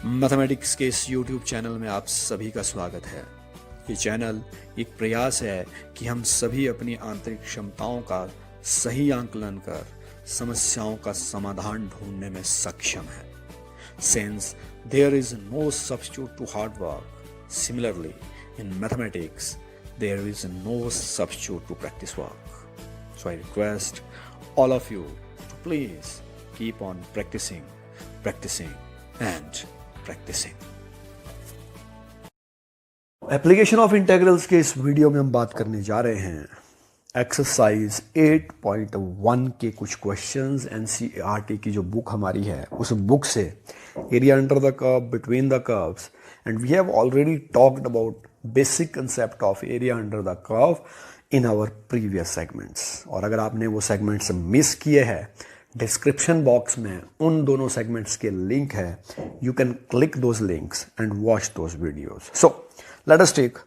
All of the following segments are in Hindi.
मैथमेटिक्स के इस YouTube चैनल में आप सभी का स्वागत है। ये चैनल एक प्रयास है कि हम सभी अपनी आंतरिक क्षमताओं का सही आंकलन कर समस्याओं का समाधान ढूंढने में सक्षम है। Since there is no substitute to hard work, similarly in mathematics there is no substitute to practice work. So I request all of you to please keep on practicing and practicing. Application of integrals के इस वीडियो में हम बात करने जा रहे हैं एक्सरसाइज 8.1 के कुछ क्वेश्चंस। एनसीईआरटी की जो बुक हमारी है उस बुक से area under the curve, between the curves, and we have already talked about basic concept of area under the curve in our previous segments. और अगर आपने वो सेगमेंट्स मिस किए हैं, डिस्क्रिप्शन बॉक्स में उन दोनों सेगमेंट्स के लिंक है। You can click those links and watch those videos. So let us take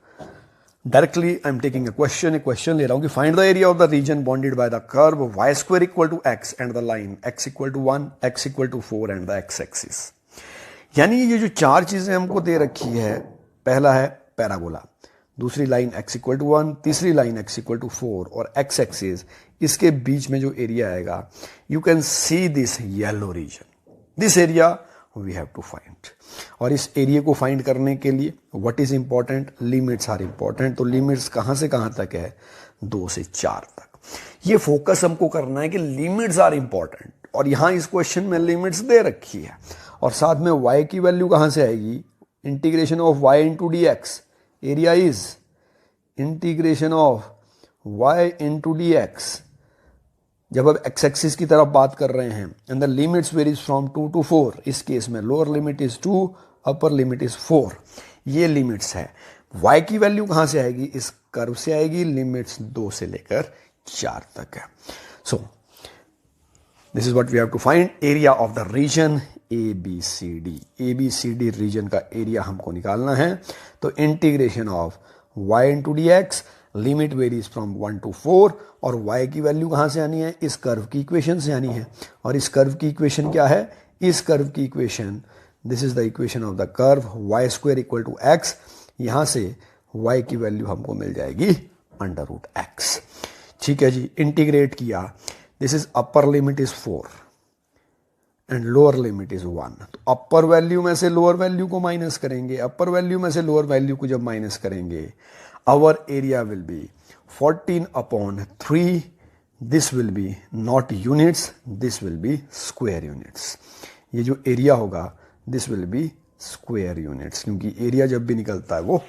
directly, I am taking a question ले रहा हूं कि find the area of the region bounded by the curve y square equal to x and the line x equal to 1, x equal to 4 and the x axis. यानी ये जो चार चीजें हमको दे रखी है, पहला है पैराबोला, दूसरी लाइन x इक्वल टू 1, तीसरी लाइन x इक्वल टू 4 और x एक्सिस, इसके बीच में जो एरिया आएगा, you can see this yellow region, this area we have to find. और इस एरिया को फाइंड करने के लिए what is important, limits are important. तो लिमिट्स कहां से कहां तक है, 2 से 4 तक। ये फोकस हमको करना है कि लिमिट्स आर इंपॉर्टेंट, और यहां इस क्वेश्चन में लिमिट्स दे रखी है, और साथ में y की वैल्यू कहां से आएगी, integration of y into d x. Area is integration of y into d x. जब अब एक्स एक्सिस की तरफ बात कर रहे हैं, and the limits varies from 2 to 4, इस केस में lower limit is 2, upper limit is 4। ये लिमिट्स है। y की वैल्यू कहां से आएगी, इस कर्व से आएगी। लिमिट्स 2 से लेकर 4 तक है। So this is what we have to find, area of the region ABCD। ABCD region का एरिया हमको निकालना है। तो integration of y into d x, limit varies from 1 to 4, और y की वैल्यू कहां से आनी है, इस कर्व की इक्वेशन से आनी है। और इस कर्व की इक्वेशन क्या है, इस कर्व की equation, this is the equation of the curve y square equal to x। यहां से y की वैल्यू हमको मिल जाएगी अंडर रूट x। ठीक है जी, इंटीग्रेट किया। This is upper limit is 4 and lower limit is 1। तो अपर वैल्यू में से लोअर वैल्यू को माइनस करेंगे, अपर वैल्यू में से लोअर वैल्यू को जब माइनस करेंगे, our area will be 14/3. this will be not units, this will be square units. ये जो एरिया होगा, this will be square units, क्योंकि एरिया जब भी निकलता है वो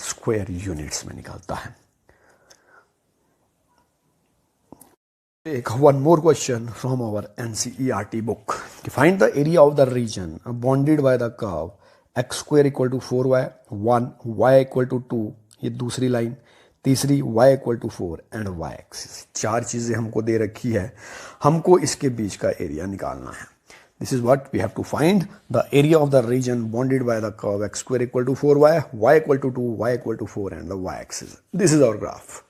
स्क्वायर यूनिट्स में निकलता है। एक one more question from our NCERT book. Find the area of the region bounded by the curve x square equal to 4y, 1, y equal to 2, ये दूसरी लाइन, तीसरी y equal to 4 and y axis. चार चीजें हमको दे रखी है, हमको इसके बीच का एरिया निकालना है। This is what we have to find, the area of the region bounded by the curve x square equal to 4y, y equal to 2, y equal to 4 and the y axis. This is our graph.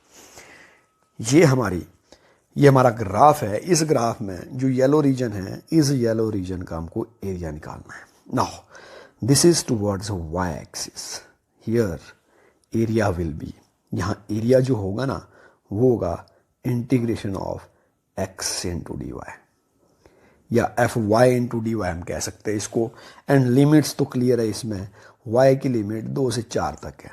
ये हमारा ग्राफ है। इस ग्राफ में जो येलो रीजन है, इस येलो रीजन का हमको एरिया निकालना है। Now this is towards y axis. Here area will be, यहां एरिया जो होगा ना, वो होगा integration of x into d y, या f y into d y हम कह सकते हैं इसको। एंड लिमिट्स तो क्लियर है, इसमें y की लिमिट 2 से 4 तक है।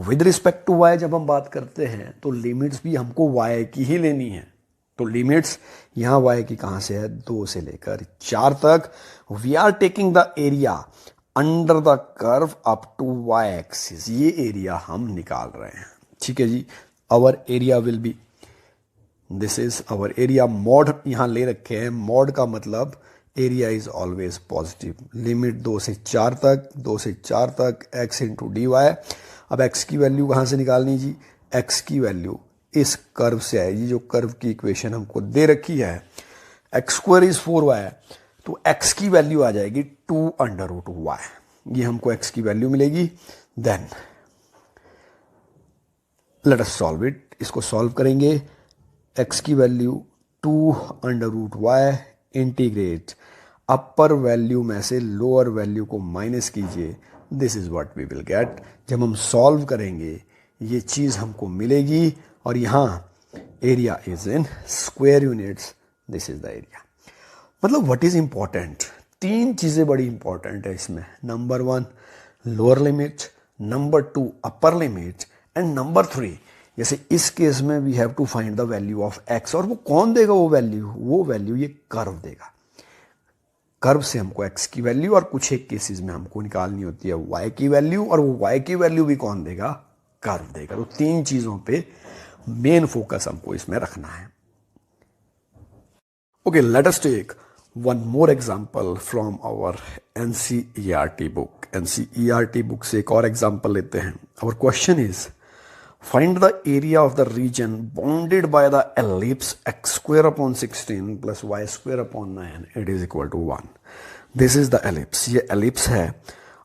विद रिस्पेक्ट टू y जब हम बात करते हैं तो लिमिट्स भी हमको y की ही लेनी है। तो लिमिट्स यहां y की कहां से है, 2 से लेकर 4 तक। We are taking the area under the curve up to y axis. ये एरिया हम निकाल रहे हैं। ठीक है जी, our area will be, this is our area. Mod यहां ले रखे हैं, मॉड का मतलब area is always positive. Limit 2 से 4 तक, 2 से 4 तक x इंटू डी वाई। अब x की वैल्यू कहां से निकालनी जी, x की वैल्यू इस कर्व से आएगी, जो कर्व की इक्वेशन हमको दे रखी है। x स्क्वायर इज 4y, तो x की वैल्यू आ जाएगी 2 अंडर रूट y। ये हमको x की वैल्यू मिलेगी। Then let us solve it. इसको सॉल्व करेंगे। x की value 2 under root y integrate upper value में से लोअर वैल्यू को माइनस कीजिए, this is what we will get. जब हम सॉल्व करेंगे ये चीज हमको मिलेगी, और यहां area is in square units, this is the area. मतलब व्हाट इज इंपॉर्टेंट, तीन चीजें बड़ी इंपॉर्टेंट है इसमें। Number 1 lower limit, number 2 upper limit, and number 3 जैसे इस केस में we have to find the value of x. और वो कौन देगा वो वैल्यू ये कर्व देगा। कर्व से हमको एक्स की वैल्यू और कुछ एक केसेस में हमको निकालनी होती है वाई की वैल्यू, और वो वाई की वैल्यू भी कौन देगा, कर्व देगा। तो तीन चीजों पे मेन फोकस हमको इसमें रखना है। Okay, let us take one more example from our NCERT book. NCERT book से एक और एग्जांपल लेते हैं। Our question is find the area of the region bounded by the ellipse x square upon 16 plus y square upon 9 it is equal to 1। this is the ellipse, ये ellipse है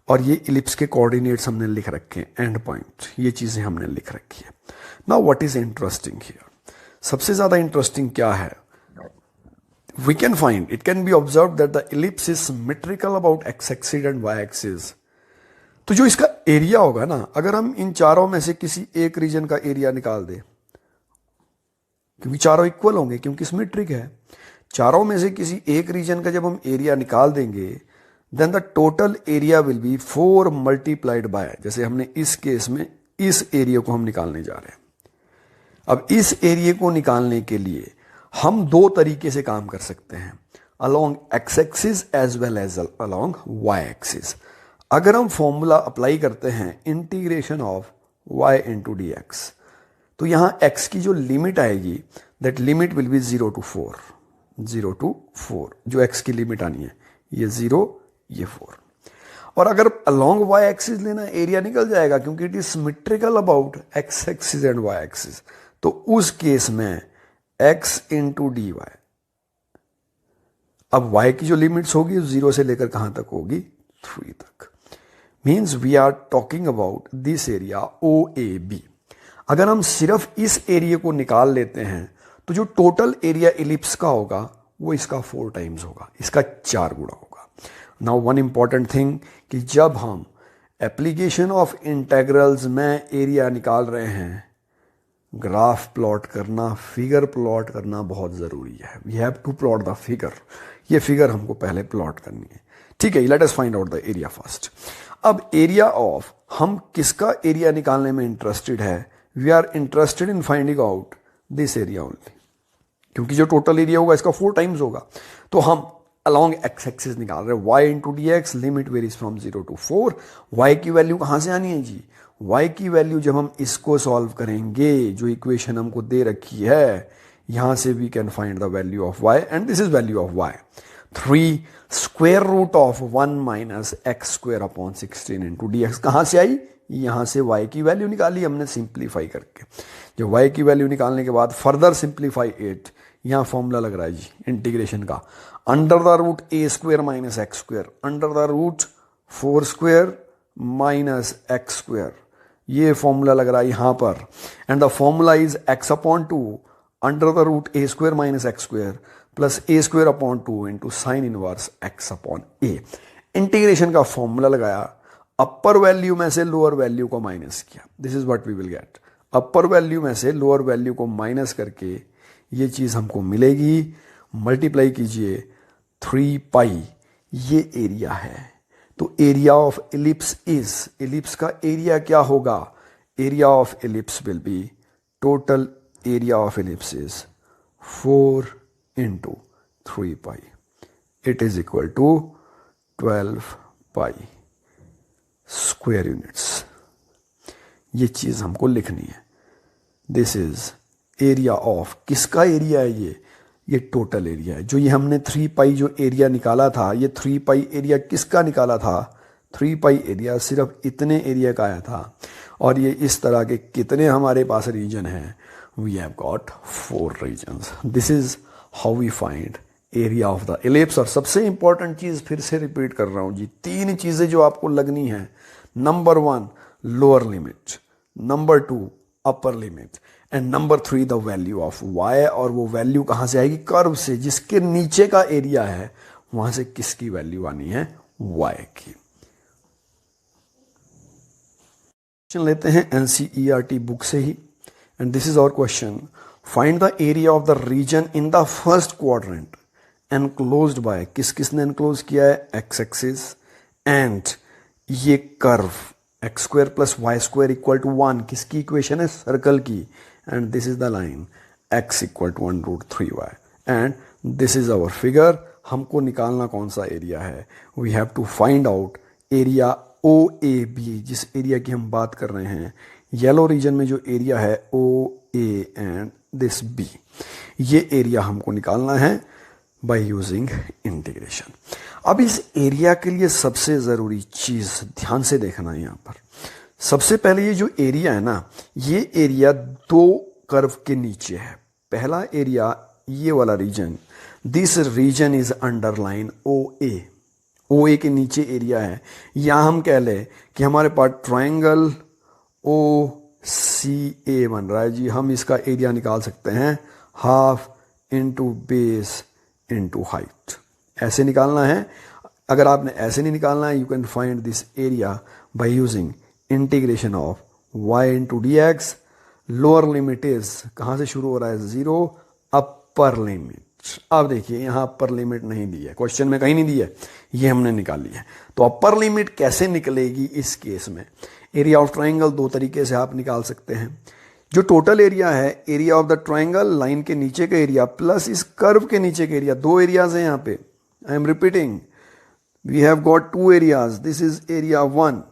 और ये ellipse के coordinates हमने लिख रखे हैं, end point, ये चीजें हमने लिख रखी है। now what is interesting here, सबसे ज्यादा इंटरेस्टिंग क्या है, we can find, it can be observed that the ellipse is symmetrical about x axis and y axis। तो जो इसका एरिया होगा ना, अगर हम इन चारों में से किसी एक रीजन का एरिया निकाल दें, क्योंकि चारों इक्वल होंगे क्योंकि सिमेट्रिक है, चारों में से किसी एक रीजन का जब हम एरिया निकाल देंगे then the total area will be 4 multiplied by, जैसे हमने इस केस में इस एरिया को हम निकालने जा रहे हैं। अब इस एरिया को निकालने के लिए हम दो तरीके से काम कर सकते हैं, along x axis as well as along y axis. अगर हम फॉर्मूला अप्लाई करते हैं integration of y into d x, तो यहां x की जो लिमिट आएगी that limit will be 0 to 4, 0 to 4 जो x की लिमिट आनी है, ये 0 ये 4। और अगर अलोंग y एक्सिस लेना एरिया निकल जाएगा क्योंकि it is symmetrical about x axis and y axis, तो उस केस में x इंटू डी वाई, अब y की जो लिमिट्स होगी 0 से लेकर कहां तक होगी, 3 तक। Means we are talking about this area OAB। अगर हम सिर्फ इस एरिया को निकाल लेते हैं तो जो टोटल एरिया इलिप्स का होगा वो इसका 4 टाइम्स होगा, इसका 4 गुना होगा। नाउ वन इंपॉर्टेंट थिंग कि जब हम एप्लीकेशन ऑफ इंटेग्रल्स में एरिया निकाल रहे हैं, ग्राफ प्लॉट करना, फिगर प्लॉट करना बहुत जरूरी है। We have to plot the figure, ये फिगर हमको पहले प्लॉट करनी है। ठीक है, let us find out the area first. अब एरिया ऑफ, हम किसका एरिया निकालने में इंटरेस्टेड है, we are interested in finding out this area only, क्योंकि जो टोटल एरिया होगा इसका 4 टाइम्स होगा। तो हम अलोंग एक्स एक्सिस निकाल रहे हैं, y into d x, limit varies from 0 to 4। y की वैल्यू कहां से आनी है जी, y की वैल्यू जब हम इसको सॉल्व करेंगे, जो इक्वेशन हमको दे रखी है, यहां से we can find the value of y and this is value of y। 3 square root of 1 minus x square upon 16 into d x कहां से आई, यहां से y की वैल्यू निकाली हमने सिंप्लीफाई करके। जो y की वैल्यू निकालने के बाद फर्दर सिंप्लीफाई 8, यहां फॉर्मूला लग रहा है जी इंटीग्रेशन का, under the root a square minus x square, under the root 4 square minus x square, ये फॉर्मूला लग रहा है यहां पर। And the formula is x upon 2 under the root a square minus x square plus a square upon 2 into sine inverse x upon a। Integration का फॉर्मूला लगाया, अपर वैल्यू में से लोअर वैल्यू को माइनस किया, this is what we will get. Upper value में से लोअर वैल्यू को माइनस करके ये चीज हमको मिलेगी, मल्टीप्लाई कीजिए 3 पाई, ये एरिया है। तो area of ellipse is, ellipse का एरिया क्या होगा, area of ellipse will be, total area of ellipse is 4 into 3 pi, it is equal to 12 pi square units। ये चीज हमको लिखनी है। दिस इज एरिया ऑफ, किसका एरिया है ये टोटल एरिया है। जो ये हमने 3 पाई जो एरिया निकाला था, ये 3 पाई एरिया किसका निकाला था, 3 पाई एरिया सिर्फ इतने एरिया का आया था। और ये इस तरह के कितने हमारे पास रीजन हैं, we have got 4 regions. This is how we find area of the ellipse. और सबसे इंपॉर्टेंट चीज फिर से रिपीट कर रहा हूं जी, 3 चीजें जो आपको लगनी है, number 1 lower limit, number 2 upper limit, and number 3 the value of y। और वो वैल्यू कहां से आएगी, कर्व से, जिसके नीचे का एरिया है वहां से किसकी वैल्यू आनी है, y की। क्वेश्चन लेते हैं एनसीईआरटी बुक से ही, and this is our question. Find the area of the region in the first quadrant enclosed by, किस किसने एनक्लोज किया है, एक्स एक्सिस एंड ये curve x square plus y square equal to 1, किसकी इक्वेशन है, सर्कल की, and this is the line x equal to 1√3y and this is our figure. हमको निकालना कौन सा एरिया है, we have to find out area O A B, जिस एरिया की हम बात कर रहे हैं, येलो रीजन में जो एरिया है ओ ए एंड दिस बी, ये एरिया हमको निकालना है बाय यूजिंग इंटीग्रेशन। अब इस एरिया के लिए सबसे जरूरी चीज ध्यान से देखना है, यहां पर सबसे पहले ये जो एरिया है ना, ये एरिया दो कर्व के नीचे है। पहला एरिया ये वाला region, this region is underline O A, O A के नीचे एरिया है। यहां हम कह ले कि हमारे पास ट्रायंगल ओ सी ए बन रहा है जी, हम इसका एरिया निकाल सकते हैं half into base into height, ऐसे निकालना है। अगर आपने ऐसे नहीं निकालना है, you can find this area by using integration of y into d x. Lower limit is कहां से शुरू हो रहा है, 0, अपर लिमिट। अब देखिए यहां अपर लिमिट नहीं दी है, क्वेश्चन में कहीं नहीं दी है, ये हमने निकाली है। तो अपर लिमिट कैसे निकलेगी इस केस में, एरिया ऑफ ट्राइंगल दो तरीके से आप निकाल सकते हैं। जो टोटल एरिया है, area of the triangle, line के नीचे का एरिया प्लस इस कर्व के नीचे का एरिया, दो एरियाज हैं यहाँ पे, I am repeating, we have got two areas, this is area 1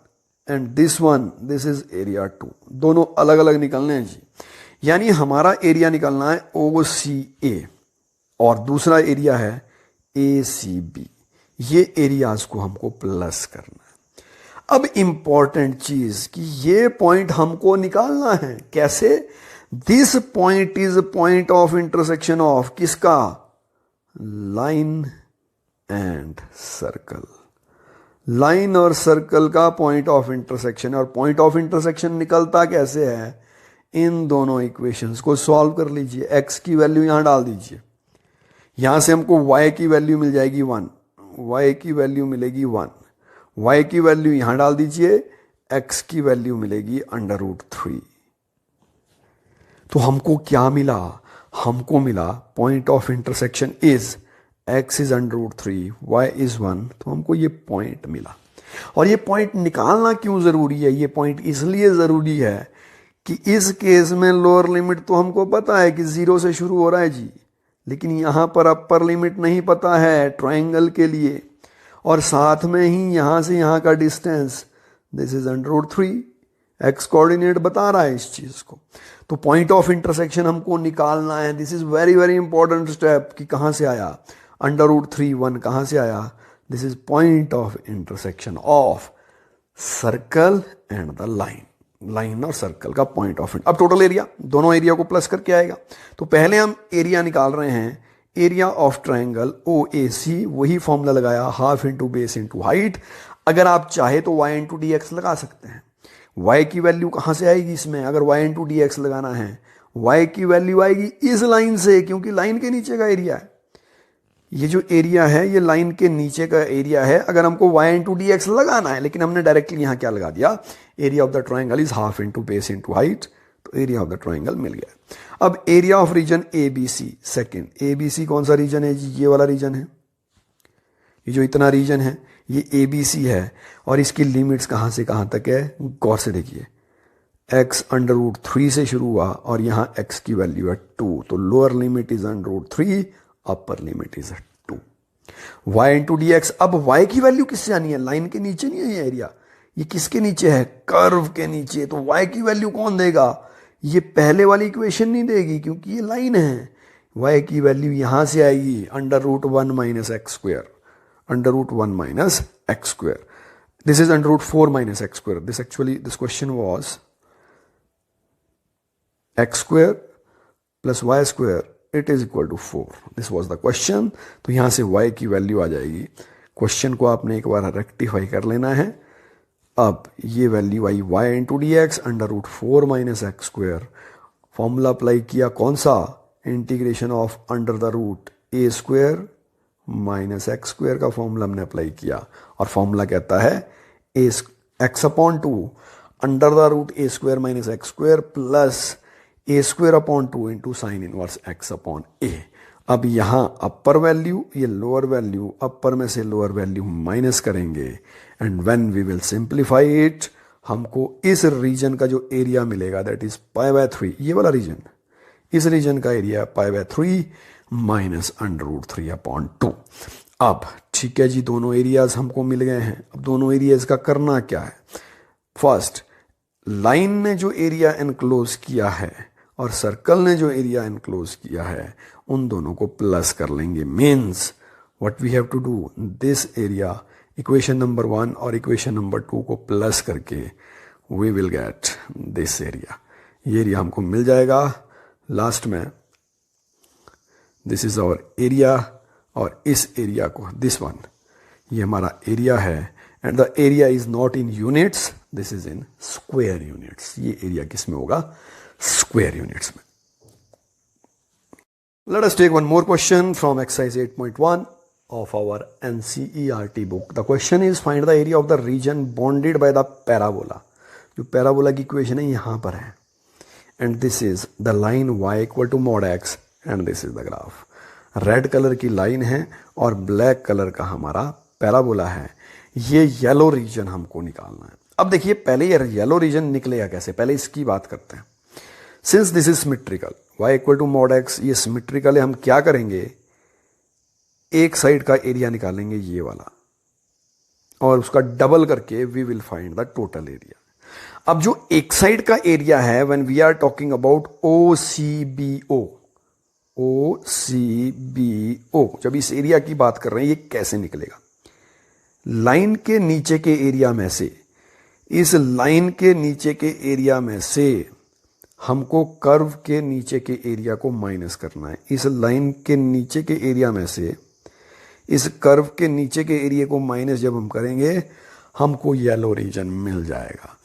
and this is area 2, दोनों अलग अलग निकलने हैं जी। यानी हमारा एरिया निकलना है ओ सी ए और दूसरा एरिया है ए सी बी, ये एरियाज को हमको प्लस करना है। अब इंपॉर्टेंट चीज कि ये पॉइंट हमको निकालना है, कैसे, this point is point of intersection of किसका, लाइन एंड सर्कल, लाइन और सर्कल का पॉइंट ऑफ इंटरसेक्शन। और पॉइंट ऑफ इंटरसेक्शन निकलता कैसे है, इन दोनों इक्वेशंस को सॉल्व कर लीजिए, x की वैल्यू यहां डाल दीजिए, यहां से हमको y की वैल्यू मिल जाएगी 1, y की वैल्यू मिलेगी 1, y की वैल्यू यहां डाल दीजिए, x की वैल्यू मिलेगी √3। तो हमको क्या मिला, हमको मिला point of intersection is x is √3, y is 1, तो हमको ये पॉइंट मिला। और ये पॉइंट निकालना क्यों जरूरी है, ये पॉइंट इसलिए जरूरी है कि इस केस में लोअर लिमिट तो हमको पता है कि 0 से शुरू हो रहा है जी, लेकिन यहां पर अपर लिमिट नहीं पता है ट्रायंगल के लिए, और साथ में ही यहां से यहां का distance this is √3, x coordinate बता रहा है इस चीज को। तो पॉइंट ऑफ इंटरसेक्शन हमको निकालना है, this is very very important step कि कहां से आया, √3 1 कहां से आया, this is point of intersection of circle and the line, line और सर्कल का पॉइंट ऑफ। अब टोटल एरिया, दोनों एरिया को प्लस करके आएगा। तो पहले हम एरिया निकाल रहे हैं, एरिया ऑफ ट्रायंगल ओ ए सी, वही फॉर्मूला लगाया, half into base into height. अगर आप चाहे तो y इंटू डी एक्स लगा सकते हैं, y की वैल्यू कहां से आएगी इसमें, अगर y इंटू डी एक्स लगाना है, y की वैल्यू आएगी इस लाइन से, क्योंकि लाइन के नीचे का एरिया है, ये जो एरिया है ये लाइन के नीचे का एरिया है। अगर हमको y इंटू डी एक्स लगाना है, लेकिन हमने डायरेक्टली यहां क्या लगा दिया, area of the triangle is half into base into height, तो एरिया ऑफ द ट्रायंगल मिल गया। अब area of region A B C, second, A B C कौन सा रीजन है जी, ये वाला रीजन है, ये जो इतना रीजन है ये ए बी सी है, और इसकी लिमिट्स कहां से कहां तक है, गौर से देखिए, x √3 से शुरू हुआ और यहां x की वैल्यू है 2, तो lower limit is √3, upper limit is 2, y into d x. अब y की वैल्यू किससे आनी है, लाइन के नीचे नहीं है ये एरिया, ये किसके नीचे है, कर्व के नीचे, तो y की वैल्यू कौन देगा, ये पहले वाली इक्वेशन नहीं देगी क्योंकि ये लाइन है, y की वैल्यू यहां से आएगी √1 minus x square, √1 minus x square. This is √4 minus x square. This question was x square plus y square. It is equal to 4. This was the question. तो यहां से y की वैल्यू आ जाएगी। क्वेश्चन को आपने एक बार रेक्टिफाई कर लेना है। अब ये वैल्यू आई y into d x √4 minus x square, formula apply किया कौन सा, integration of under the root a square minus x square का फॉर्मूला हमने अप्लाई किया, और फॉर्मूला कहता है a x upon two under the root a square minus x square plus a square upon two into sine inverse x upon a. अब यहां अपर वैल्यू, ये लोअर वैल्यू, अपर में से लोअर वैल्यू माइनस करेंगे, and when we will simplify it, हमको इस रीजन का जो एरिया मिलेगा दैट इज पाई बाय 3, ये वाला रीजन, इस रीजन का area pi by 3 minus under root 3 upon 2। अब ठीक है जी, दोनों एरियाज हमको मिल गए हैं। अब दोनों एरियाज का करना क्या है? फर्स्ट, लाइन ने जो एरिया एनक्लोज किया है और सर्कल ने जो एरिया एनक्लोज किया है, उन दोनों को प्लस कर लेंगे। Means what we have to do, this area equation number 1 और इक्वेशन नंबर 2 को प्लस करके we will get this area. ये एरिया हमको मिल जाएगा लास्ट में। दिस इज आवर एरिया, और इस एरिया को, दिस वन, ये हमारा एरिया है, and the area is not in units, this is in square units. ये एरिया किस में होगा? स्क्वायर यूनिट्स में। Let us take one more question from exercise 8.1 of our NCERT book. The question is find the area of the region bounded by the parabola. जो पैराबोला की इक्वेशन है यहां पर है, and this is the line y equal to mod x and this is the graph. Red colour की लाइन है और ब्लैक कलर का हमारा पैराबोला है। ये येलो रीजन हमको निकालना है। अब देखिए, पहले ये येलो रीजन निकलेगा कैसे, पहले इसकी बात करते हैं। Since this is symmetrical, y equal to mod x, ये सिमेट्रिकल है, हम क्या करेंगे, एक साइड का एरिया निकालेंगे ये वाला, और उसका डबल करके we will find the total area. अब जो एक साइड का एरिया है, when we are talking about OCBO, OCBO, जब इस एरिया की बात कर रहे हैं, ये कैसे निकलेगा? लाइन के नीचे के एरिया में से, इस लाइन के नीचे के एरिया में से हमको कर्व के नीचे के एरिया को माइनस करना है। इस लाइन के नीचे के एरिया में से इस कर्व के नीचे के एरिया को माइनस जब हम करेंगे, हमको येलो रीजन मिल जाएगा,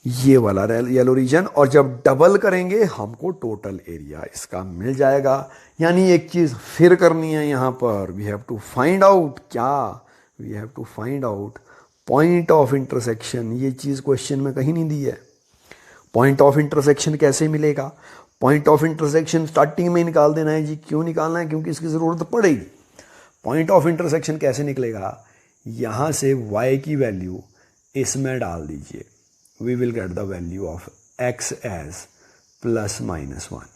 ये वाला येलो रीजन, और जब डबल करेंगे हमको टोटल एरिया इसका मिल जाएगा। यानी एक चीज फिर करनी है यहां पर, we have to find out, क्या, we have to find out point of intersection. ये चीज क्वेश्चन में कहीं नहीं दी है। पॉइंट ऑफ इंटरसेक्शन कैसे मिलेगा? पॉइंट ऑफ इंटरसेक्शन स्टार्टिंग में निकाल देना है जी। क्यों निकालना है? क्योंकि इसकी जरूरत पड़ेगी। पॉइंट ऑफ इंटरसेक्शन कैसे निकलेगा? यहां से y की वैल्यू इसमें डाल दीजिए, we will get the value of x as plus minus 1।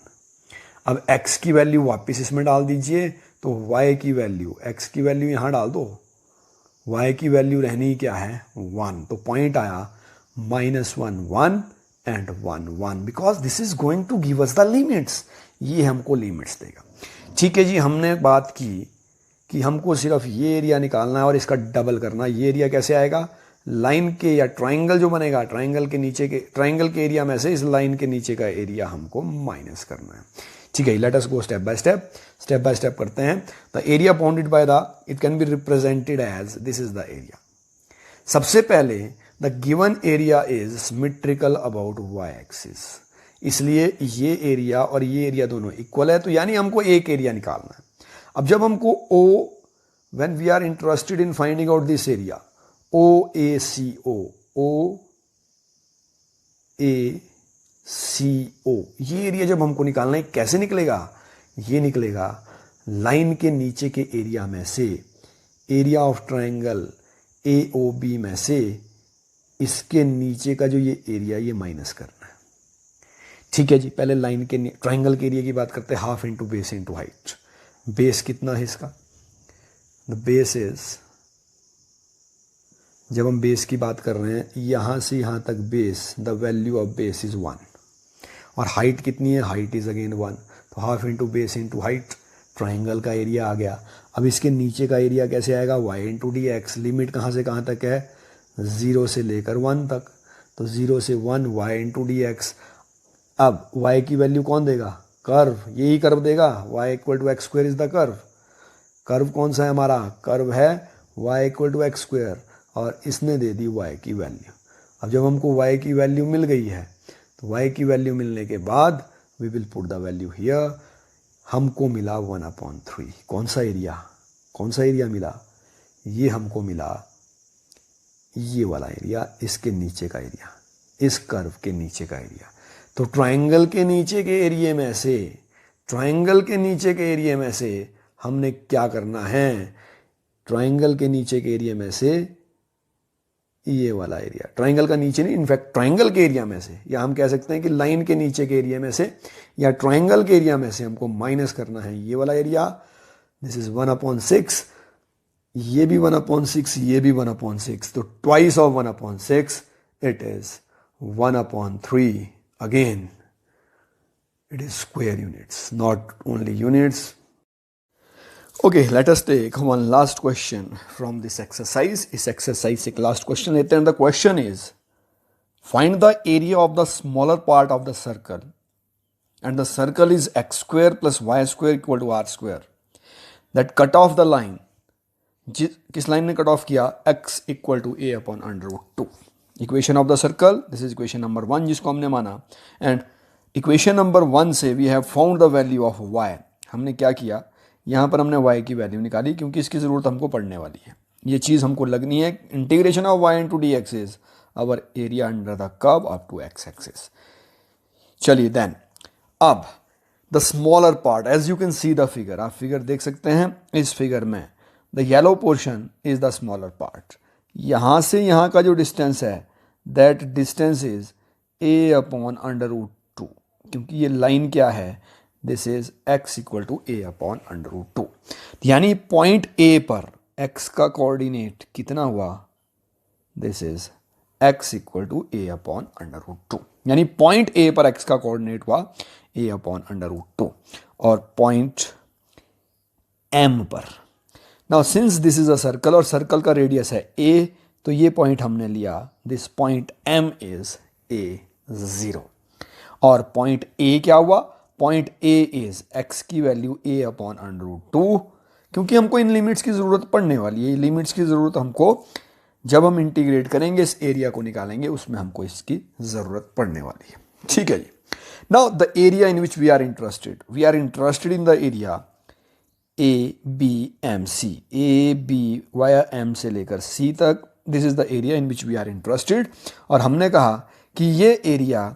अब x की वैल्यू वापस इसमें डाल दीजिए, तो y की वैल्यू, x की वैल्यू यहां डाल दो, y की वैल्यू रहनी क्या है? 1। तो पॉइंट आया -1 1 and 1 1, because this is going to give us the limits. ये हमको लिमिट्स देगा। ठीक है जी, हमने बात की कि हमको सिर्फ ये एरिया निकालना है और इसका डबल करना। ये एरिया कैसे आएगा? लाइन के या ट्राइंगल जो बनेगा, ट्राइंगल के नीचे के, ट्राइंगल के एरिया में से इस लाइन के नीचे का एरिया हमको माइनस करना है। ठीक है, let us go step by step करते हैं। The area bounded by the, it can be represented as, this is the area. सबसे पहले the given area is symmetrical about y axis, इसलिए ये एरिया और ये एरिया दोनों इक्वल है, तो यानी हमको एक एरिया निकालना है। अब जब हमको O, when we are interested in finding out this area, OACO, OACO, ये एरिया जब हमको निकालना है, कैसे निकलेगा? ये निकलेगा लाइन के नीचे के एरिया में से, एरिया ऑफ ट्राइंगल AOB में से इसके नीचे का जो ये एरिया, ये माइनस करना है। ठीक है जी, पहले लाइन के ट्राइंगल के एरिया की बात करते हैं। Half into base into height. Base कितना है इसका? द बेस इज, जब हम बेस की बात कर रहे हैं, यहां से यहां तक base, the value of base is 1, और हाइट कितनी है? हाइट इज अगेन 1, तो half into base into height, triangle का एरिया आ गया। अब इसके नीचे का एरिया कैसे आएगा? y into d x. Limit कहां से कहां तक है? 0 से लेकर 1 तक, तो 0 से 1 y इंटू डी एक्स। अब y की वैल्यू कौन देगा? कर्व, यही कर्व देगा। y equal to x square is the curve. Curve कौन सा है हमारा? कर्व है y equal to x square, और इसने दे दी y की वैल्यू। अब जब हमको y की वैल्यू मिल गई है, तो y की वैल्यू मिलने के बाद we will put the value here. हमको मिला 1/3। कौन सा एरिया? कौन सा एरिया मिला? ये हमको मिला ये वाला एरिया, इसके नीचे का एरिया, इस कर्व के नीचे का एरिया। तो ट्रायंगल के नीचे के एरिया में से, ट्रायंगल के नीचे के एरिया में से हमने क्या करना है? ट्रायंगल के नीचे के एरिया में से ये वाला एरिया, ट्रायंगल का नीचे नहीं, इनफैक्ट ट्रायंगल के एरिया में से, या हम कह सकते हैं कि लाइन के नीचे के एरिया में से या ट्रायंगल के एरिया में से हमको माइनस करना है ये वाला एरिया। दिस इज 1/6, ये भी 1/6, ये भी 1/6, तो twice of 1/6 it is 1/3। Again it is square units, not only units. Okay, let us take one last question from this exercise. इस exercise से एक last question लेते हैं. The question is, find the area of the smaller part of the circle, and the circle is x square plus y square equal to r square. That cut off the line. किस लाइन ने कट ऑफ किया? x equal to a upon under root 2. Equation of the circle, this is equation number 1 जिसको हमने माना, and इक्वेशन नंबर 1 से we have found the value of y. हमने क्या किया? यहाँ पर हमने y की वैल्यू निकाली क्योंकि इसकी ज़रूरत हमको पड़ने वाली है, ये चीज़ हमको लगनी है. Integration of y into d x is our area under the curve up to x axis. चलिए देन, अब the smaller part, as you can see the figure, आप फिगर देख सकते हैं. इस फिगर में the yellow portion is the smaller part. यहाँ से यहाँ का जो डिस्टेंस है, that distance is a upon under root 2, क्योंकि ये लाइन क्या है? This is x equal to a upon under root 2. यानी पॉइंट A पर x का कोऑर्डिनेट कितना हुआ? This is x equal to a upon under root 2. यानी पॉइंट A पर x का कोऑर्डिनेट हुआ a अपॉन अंडर रूट 2. और पॉइंट M पर, now since this is a circle और सर्कल का रेडियस है a, तो ये पॉइंट हमने लिया, this point M is a0. और पॉइंट A क्या हुआ? पॉइंट A इज x की value a upon under root 2, क्योंकि हमको इन लिमिट्स की ज़रूरत पड़ने वाली है. लिमिट्स की ज़रूरत हमको जब हम इंटीग्रेट करेंगे, इस एरिया को निकालेंगे, उसमें हमको इसकी ज़रूरत पड़ने वाली है. ठीक है जी. Now the area in which we are interested in the area ABMC, AB via M से लेकर C तक, this is the area in which we are interested. और हमने कहा कि ये एरिया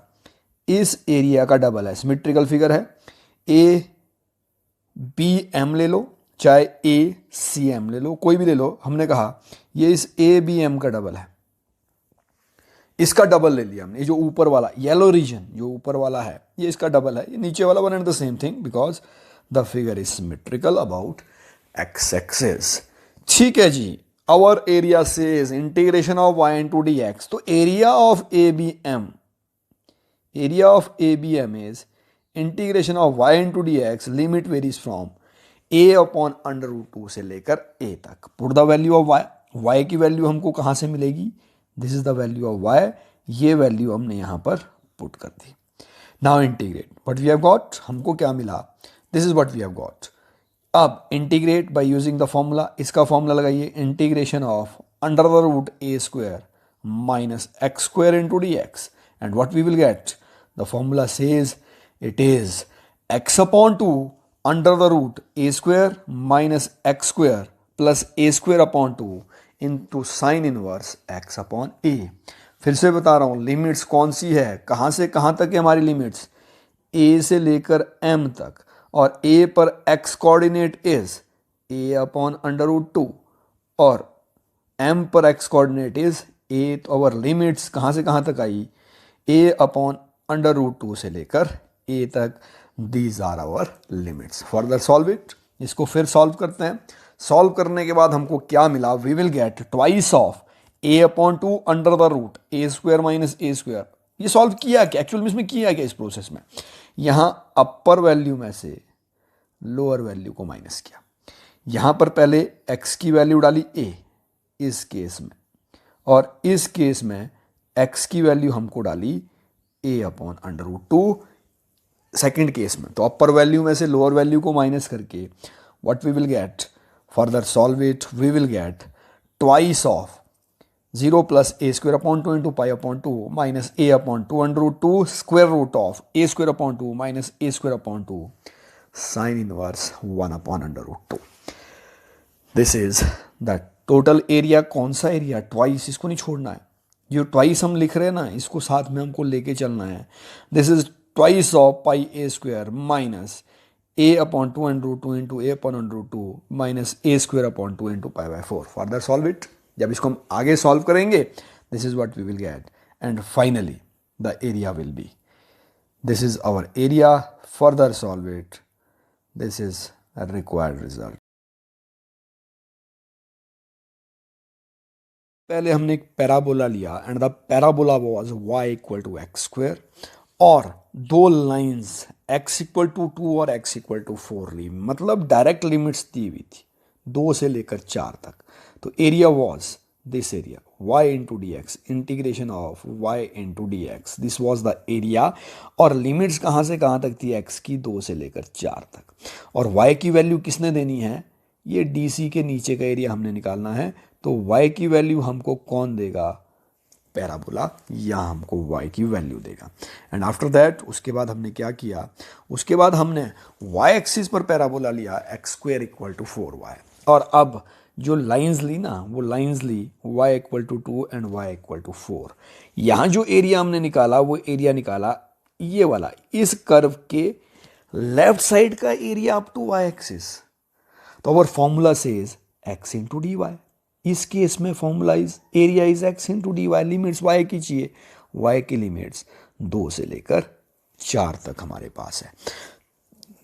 इस एरिया का डबल है. सिमेट्रिकल फिगर है, ABM ले लो, चाहे ACM ले लो, कोई भी ले लो. हमने कहा ये इस ABM का डबल है, इसका डबल ले लिया हमने. ये जो ऊपर वाला येलो रीजन जो ऊपर वाला है, ये इसका डबल है. ये नीचे वाला one and the same thing, because the figure is symmetrical about x axis. ठीक है जी. Our area says integration of y into d x. तो area of ABM is integration of y into dx. Limit varies from a upon under root 2 से लेकर a तक. Put the value of y की वैल्यू हमको कहाँ से मिलेगी? This is the value of y. ये वैल्यू हमने यहाँ पर पुट कर दी. Now integrate what we have got. हमको क्या मिला? This is what we have got. अब integrate by using the formula. इसका फॉर्मूला लगाइए, integration of under the root a square minus x square into d x. And what we will get? The formula says it is x upon 2 under the root a square minus x square plus a square upon 2 into sin inverse x upon a. फिर से बता रहा हूँ, लिमिट्स कौन सी है, कहाँ से कहाँ तक है हमारी लिमिट्स? a से लेकर m तक. और a पर x coordinate is a upon under root 2 और m पर x कोऑर्डिनेट इज a. तो अवर लिमिट्स कहाँ से कहाँ तक आई? a अपॉन अंडर रूट 2 से लेकर a तक. These are our limits. Further solve it. इसको फिर सॉल्व करते हैं. सॉल्व करने के बाद हमको क्या मिला? We will get twice of a upon 2 under the root a square minus a square. ये सॉल्व किया क्या? एक्चुअल में इसमें किया क्या इस प्रोसेस में? यहाँ अपर वैल्यू में से लोअर वैल्यू को माइनस किया. यहाँ पर पहले x की वैल्यू डाली a इस केस में, और इस केस में x की वैल्यू हमको डाली a upon under root 2 second case में. तो अपर वैल्यू में से लोअर वैल्यू को माइनस करके what we will get? Further solve it. We will get twice of 0 plus a square upon 2 into pi upon 2 minus a upon 2 under root 2 square root of a square upon 2 minus a square upon 2 sine inverse 1 upon under root 2. This is the total area. कौन सा एरिया? ट्वाइस, इसको नहीं छोड़ना है। जो ट्वाइस हम लिख रहे हैं ना, इसको साथ में हमको लेके चलना है। This is twice of pi a square minus a upon 2√2 into a upon √2 minus a square upon 2 into pi by 4। Further solve it. जब इसको हम आगे सॉल्व करेंगे, this is what we will get, and finally the area will be, this is our area. Further solve it, this is required result. पहले हमने एक पैराबोला लिया and the parabola was y equal to x square, और दो लाइंस x इक्वल टू 2 और x इक्वल टू 4 ली, मतलब डायरेक्ट लिमिट्स दी हुई थी 2 से लेकर 4 तक। तो area was this area y into d x, integration of y into d x, this was the area. और लिमिट्स कहाँ से कहाँ तक थी? x की 2 से लेकर 4 तक। और y की वैल्यू किसने देनी है? ये DC के नीचे का एरिया हमने निकालना है। तो y की वैल्यू हमको कौन देगा? पैराबोला, या हमको y की वैल्यू देगा। एंड आफ्टर दैट, उसके बाद हमने क्या किया? उसके बाद हमने y एक्सिस पर पैराबोला लिया, x square equal to 4y। और अब जो लाइंस ली ना, वो लाइंस ली y equal to 2 and y equal to 4। यहाँ जो एरिया हमने निकाला, वो एरिया निकाला ये वाला, इस कर्व के लेफ्ट साइड का area up to y axis. तो our formula says x into d y. इस केस में formula is area is x into d y. Limits y की चाहिए, y की लिमिट्स 2 से लेकर 4 तक हमारे पास है।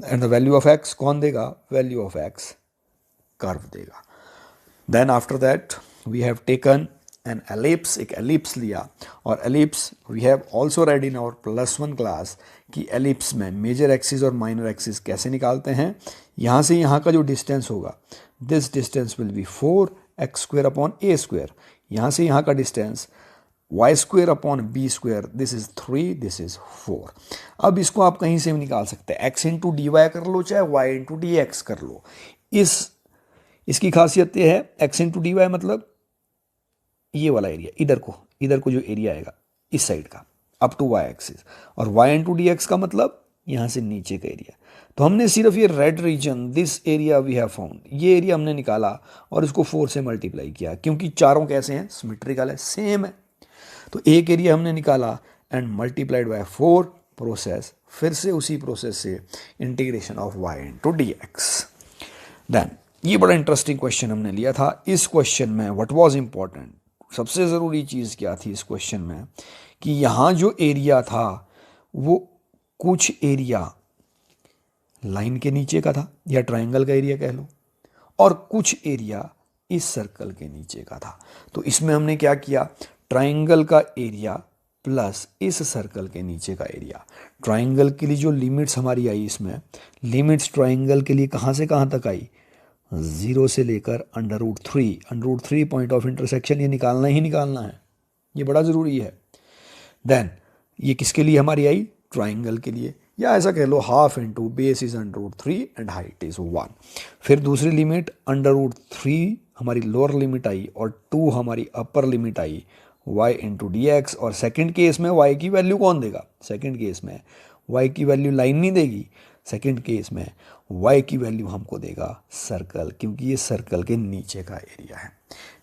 And the value of x कौन देगा? वैल्यू ऑफ x कर्व देगा। Then after that we have taken an ellipse, एक एलिप्स लिया। और ellipse we have also read in our +1 class कि एलिप्स में मेजर एक्सिस और माइनर एक्सिस कैसे निकालते हैं। यहाँ से यहाँ का जो डिस्टेंस होगा, this distance will be 4x square upon a square. यहाँ से यहाँ का distance y square upon b square, this is 3, this is 4। अब इसको आप कहीं से भी निकाल सकते हैं, x इंटू डी वाई कर लो, चाहे y इंटू डी एक्स कर लो। इसकी खासियत ये है, x इंटू डी वाई मतलब ये वाला एरिया, इधर को जो एरिया आएगा इस साइड का अप टू y एक्सिस, और y इंटू डी एक्स का मतलब यहाँ से नीचे का एरिया। तो हमने सिर्फ ये red region, this area we have found, ये एरिया हमने निकाला और इसको 4 से मल्टीप्लाई किया, क्योंकि चारों कैसे हैं? सिमेट्रिकल है, सेम है। तो एक एरिया हमने निकाला एंड मल्टीप्लाइड बाय 4, प्रोसेस फिर से उसी प्रोसेस से integration of y into d x. Then ये बड़ा इंटरेस्टिंग क्वेश्चन हमने लिया था। इस क्वेश्चन में व्हाट वाज इंपॉर्टेंट, सबसे ज़रूरी चीज़ क्या थी इस क्वेश्चन में, कि यहाँ जो एरिया था वो कुछ एरिया लाइन के नीचे का था, या ट्रायंगल का एरिया कह लो, और कुछ एरिया इस सर्कल के नीचे का था। तो इसमें हमने क्या किया? ट्रायंगल का एरिया प्लस इस सर्कल के नीचे का एरिया। ट्रायंगल के लिए जो लिमिट्स हमारी आई, इसमें लिमिट्स ट्रायंगल के लिए कहाँ से कहाँ तक आई? 0 से लेकर √3। √3 पॉइंट ऑफ इंटरसेक्शन ये निकालना ही निकालना है, ये बड़ा ज़रूरी है। देन ये किसके लिए हमारी आई? ट्राइंगल के लिए, या ऐसा कह लो half into base is √3 and height is 1। फिर दूसरी लिमिट √3 हमारी लोअर लिमिट आई और 2 हमारी अपर लिमिट आई, y इंटू डी एक्स। और सेकेंड केस में y की वैल्यू कौन देगा? सेकेंड केस में y की वैल्यू लाइन नहीं देगी, सेकेंड केस में y की वैल्यू हमको देगा सर्कल, क्योंकि ये सर्कल के नीचे का एरिया है।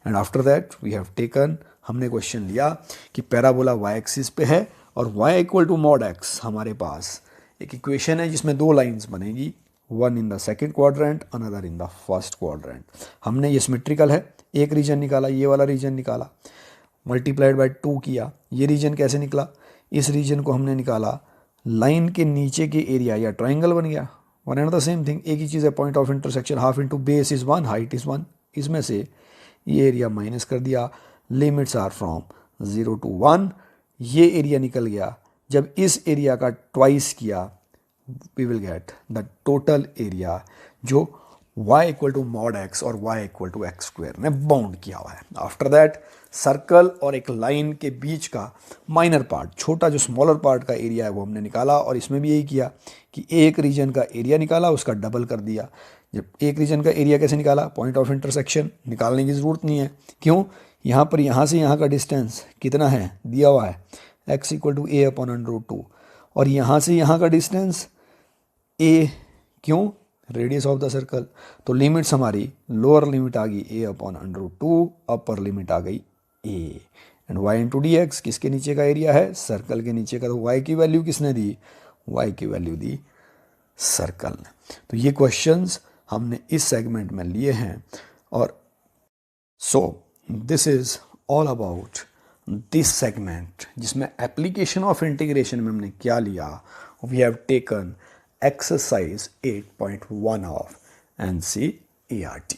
And after that we have taken, हमने क्वेश्चन लिया कि पैराबोला y एक्सिस पे है और y equal to mod x, हमारे पास एक इक्वेशन है जिसमें 2 लाइंस बनेगी, one in the second quadrant, another in the first quadrant. हमने ये सिमेट्रिकल है, एक रीजन निकाला, ये वाला रीजन निकाला, मल्टीप्लाइड बाय 2 किया। ये रीजन कैसे निकला? इस रीजन को हमने निकाला, लाइन के नीचे के एरिया, या ट्राइंगल बन गया। One and the same thing, एक ही चीज़ है, point of intersection half into base is 1, height is 1। इसमें से ये एरिया माइनस कर दिया, लिमिट्स आर फ्रॉम 0 to 1, ये एरिया निकल गया। जब इस एरिया का ट्वाइस किया, we will get the total area जो y equal to mod x और y equal to x square ने बाउंड किया हुआ है। आफ्टर दैट सर्कल और एक लाइन के बीच का माइनर पार्ट, छोटा जो स्मॉलर पार्ट का एरिया है वो हमने निकाला, और इसमें भी यही किया कि एक रीजन का एरिया निकाला, उसका डबल कर दिया। जब एक रीजन का एरिया कैसे निकाला? पॉइंट ऑफ इंटरसेक्शन, निकालने की ज़रूरत नहीं है, क्यों? यहाँ पर यहाँ से यहाँ का डिस्टेंस कितना है दिया हुआ है, x equal to a upon √2, और यहाँ से यहाँ का डिस्टेंस a, क्यों? Radius of the circle. तो लिमिट्स हमारी लोअर लिमिट आ गई a अपॉन √2, अपर लिमिट आ गई a, and y into d x किसके नीचे का एरिया है, सर्कल के नीचे का। तो y की वैल्यू किसने दी, y की वैल्यू दी सर्कल ने। तो ये क्वेश्चंस हमने इस सेगमेंट में लिए हैं। और so this is all about this segment, जिसमें एप्लीकेशन ऑफ इंटीग्रेशन में हमने क्या लिया, we have taken exercise 8.1 of NCERT।